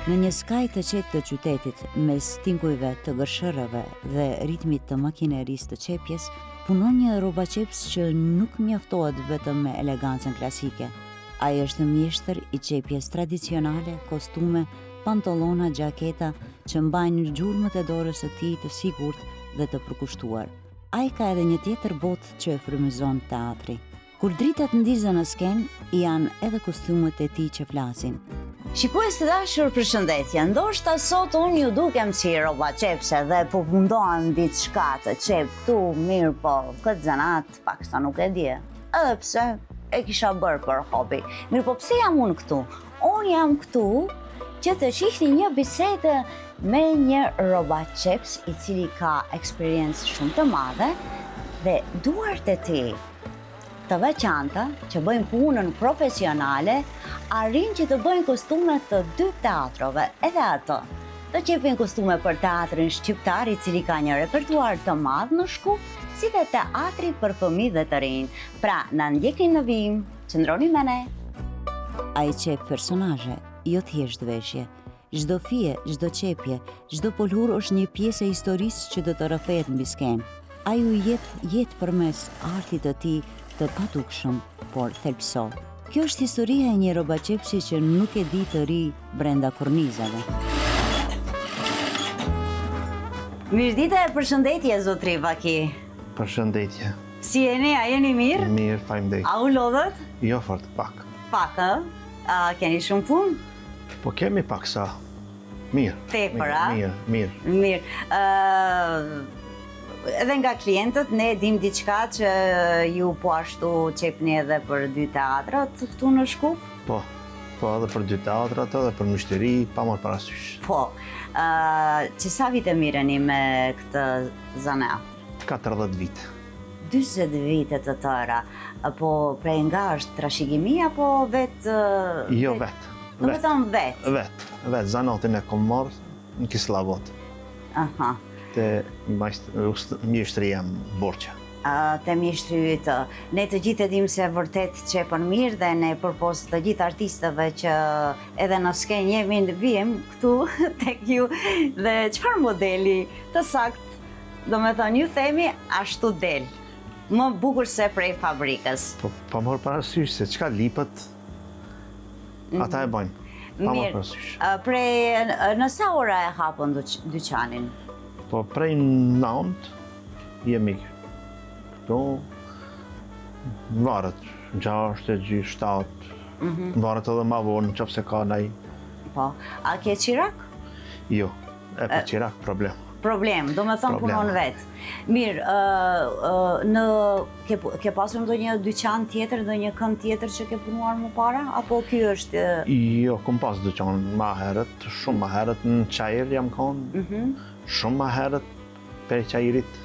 Në një skaj të qetë të qytetit, mes tingujve të gërshërave dhe ritmit të makinerisë të qepjes, punon një rrobaqeps që nuk mjaftohet vetëm me elegancën klasike. Ai është mjeshtër i qepjes tradicionale, kostume, pantallona, gjaketa që mbajnë gjurmët e dorës së tij të sigurt dhe të përkushtuar. Ai ka edhe një tjetër botë që e frymëzon teatri. Kur dritat ndizën në skenë, janë edhe kostumet e tij që flasin. Shikues të dashur, përshëndetje. Ndoshta sot unë ju dukem si rrobaqepse dhe po mundohem diçka të qep këtu, mirë po këtë zanat paksa nuk e di. Edhe pse e kisha bërë për hobi. Mirë po pse jam unë këtu? Unë jam këtu që të shihni një bisedë me një rrobaqeps i cili ka eksperiencë shumë të madhe dhe duart e tij të veçanta që bëjnë punën profesionale, arrin që të bëjnë kostume të 2 teatrove, edhe ato. Të qepin kostume për teatrin shqiptar i cili ka një repertuar të madh në Shkup, si dhe teatri për fëmijë dhe të rinj. Pra, na ndjekni në vim, qëndroni me ne. Ai qep personazhe, jo thjesht veshje. Çdo fije, çdo qepje, çdo polhur është një pjesë e historisë që do të rrëfehet mbi skenë. Ai u jep përmes artit të tij të padukshëm, por thelbësor. Kjo është historia e një rrobaqepsi që nuk e di të ri brenda kornizave. Mirëdite, përshëndetje zotri Vaki. Përshëndetje. Si jeni, a jeni mirë? Mirë, faleminderit. A u lodhët? Jo fort, pak. Pak, ë? Keni shumë punë? Po kemi pak sa. Mirë. Tepër, a? Mirë. Mirë. Edhe nga klientët ne dim diçka që ju po ashtu qepni edhe për 2 teatrat këtu në Shkup? Po edhe për 2 teatrat edhe për mështeri, pa marrë parasysh. Po, që sa vite mireni me këtë zanat? 40 vite. 40 vite të tëra, po prej nga është trashëgimi apo vetë? Jo, vetë. Do me thonë vetë? Vetë, zanatin e kom marrë në Kislavot. Aha. Te mjeshtria Borqa. Te mjeshtri ne të gjithë e dim se vërtet qepën mirë dhe ne përpos të gjithë artistëve që edhe në skenë jemi në vijem këtu tek ju dhe çfarë modeli të sakt, do me thonë ju themi ashtu del, më bukur se prej fabrikës. Po pa marrë parasysh se çka lipët, ata e bajnë. Pa marrë parasysh. Prej në sa ora e hapën dyqanin? Po prej 9 jemi këtu, varet 6, 7, varet edhe ma vonë nëse ka ndaj. Po, a ke qirak? Jo, e për qirak problem. Problem, do me thonë punon vetë. Mirë, ke pasur ndonjë dyqan tjetër, ndonjë kënd tjetër që ke punuar më para? Apo ky është? Jo, kom pas dyqan ma herët, shumë ma herët në Qajir jam konë, shumë ma herët për Qajirit,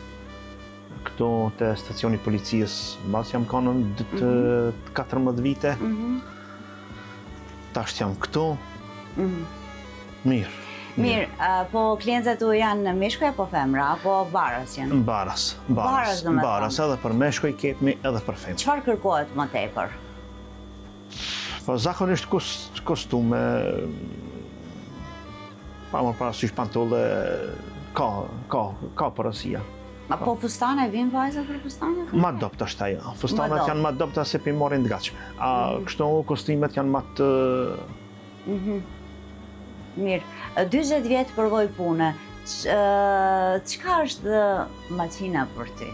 këto të stacioni policijës, mbas jam konë në 14 vite, tasht jam këto, mirë. Mirë, po klientët tu janë meshkuj apo femra, apo baras janë? Baras, edhe për meshkuj kepmi, edhe për femra. Çfarë kërkohet më tepër? Po zakonisht kostume, pa më parasysh pantolle, ka përësia. Po fustane, vinë vajza për fustane? Ma dopt është ajo. Fustanet janë ma dopta se pi morin të gatshme. Kështu kostimet janë ma të... Mirë, 20 vjetë përvoj pune, çka është maqina për ty?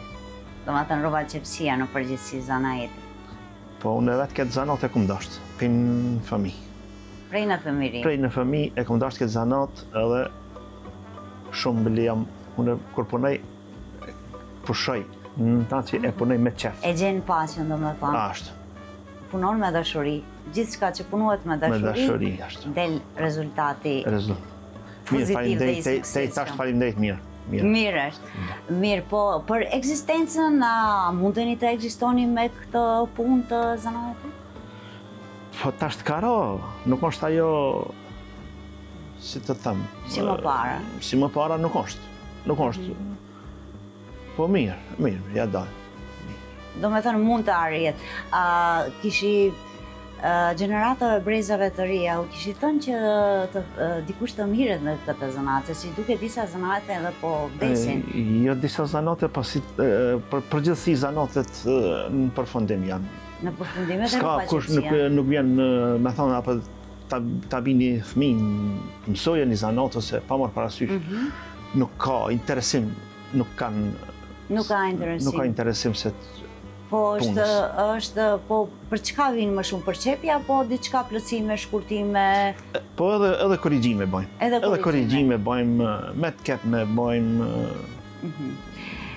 Do me të në rrobaqepsia në përgjithësi zanait? Po, unë vetë këtë zanat e kom dasht, prej në fëmi. Prej në fëmiri? Prej në fëmi e kom dasht këtë zanat edhe shumë bëli jam, unë kur punoj, pushoj, në ta që e punoj me qef. E gjenë pasjën, do me thonë? Ashtë. Punon me dashuri. Gjithçka që punohet me dashuri, del rezultati pozitiv dhe i suksesshëm. Faleminderit, mirë. Mirë është. Mirë, po për ekzistencën, mundeni të ekzistoni me këtë punë të zanatit? Po tash të karo, nuk është ajo, si të thëmë. Si më para? Si më para nuk është. Po mirë, ja dalë. Do me thënë mund të arrijet. Kishi Gjenerata e brezave të rria, u kishit thënë që dikush të miret në këtë zanat, se si duke disa zanate edhe po besin. Jo disa zanate, përgjithësi zanatet në përfundim janë. Në përfundimet e Ska kush nuk vjen me thonë apo ta bini fëmijë mësoje një zanat ose pa marrë parasysh. Nuk ka interesim, nuk ka interesim se po po për çka vinë më shumë përqepja, po diçka plotësime, shkurtime? Po edhe korrigjime bëjmë. Edhe korrigjime bëjmë, me të kepme bëjmë.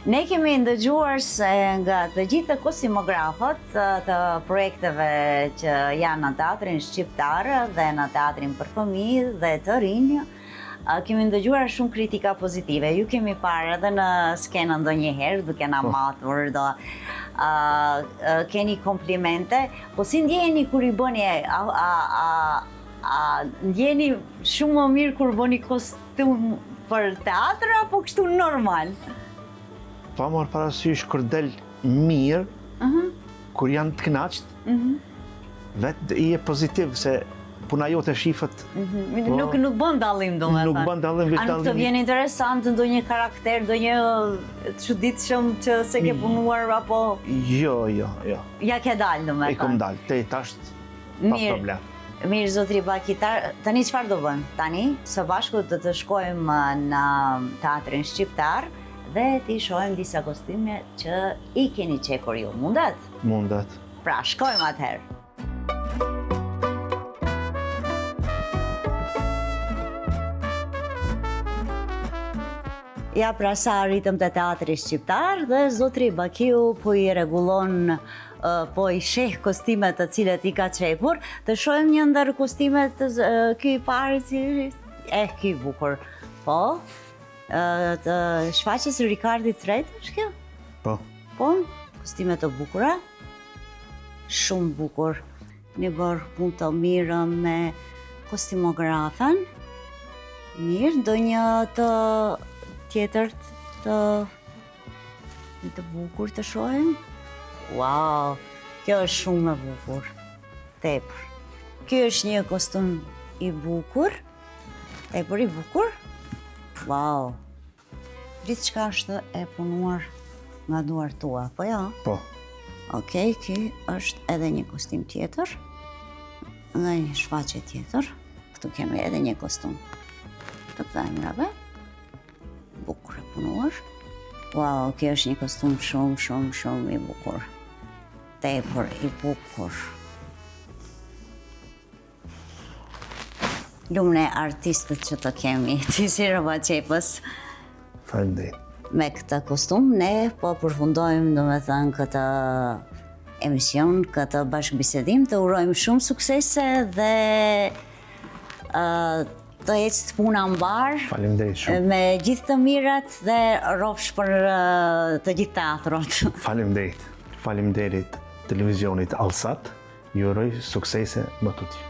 Ne kemi ndëgjuar se nga të gjithë kostimografët të projekteve që janë në teatrin shqiptar dhe në teatrin për fëmijë dhe të rinj, kemi ndëgjuar shumë kritika pozitive. Ju kemi parë edhe në skenën ndonjëherë duke na matur, keni komplimente, po si ndjeheni kur i bëni, ndjeni shumë më mirë kur bëni kostum për teatr apo kështu normal? Pa marrë parasysh kur del mirë, kur janë të kënaqt, vetë i e pozitiv se puna jote shifët. Nuk bën dallim domethënë. Nuk bën dallim vetë dallim. A nuk të vjen interesant ndonjë karakter, ndonjë të çuditshëm që se ke punuar apo? Jo. Ja ke dalë domethënë. I kom dalë, te tash pa problem. Mirë, zotri Bakitar, tani çfarë do bëjmë? Tani së bashku do të shkojmë në teatrin shqiptar dhe t'i shohim disa kostime që i keni qekur ju. Mundet? Mundet. Pra, shkojmë atëherë. Ja, pra sa arritëm të teatri shqiptar dhe zotri Bakiu po i rregullon, po i sheh kostimet të cilët i ka qepur. Të shohim një ndër kostimet ky i parë ky i bukur. Po, të shfaqjes Ricardit III është kjo? Po. Po, kostimet të bukura. Shumë bukur. Një bërë punë të mirë me kostimografen. Mirë, do një të tjetër të bukur të shohim. Wow, kjo është shumë e bukur. Tepër. Kjo është një kostum i bukur. Tepër i bukur. Wow. Gjithçka është e punuar nga duart tua, po jo? Po. Okej, ky është edhe një kostim tjetër. Nga një shfaqje tjetër. Këtu kemi edhe një kostum të femrave. Bukur e punuar. Wow, kjo është një kostum shumë i bukur. Tepër i bukur. Lumne artistët që të kemi, ti si Robaqepës. Faleminderit. Me këtë kostum, ne po përfundojmë domethënë këtë emision, këtë bashkëbisedim, të urojmë shumë suksese dhe të ecë puna mbar. Faleminderit shumë. Me gjithë të mirat dhe rrofsh për të gjithë teatrot. Faleminderit. Faleminderit televizionit Allsat. Ju uroj suksese më tuti.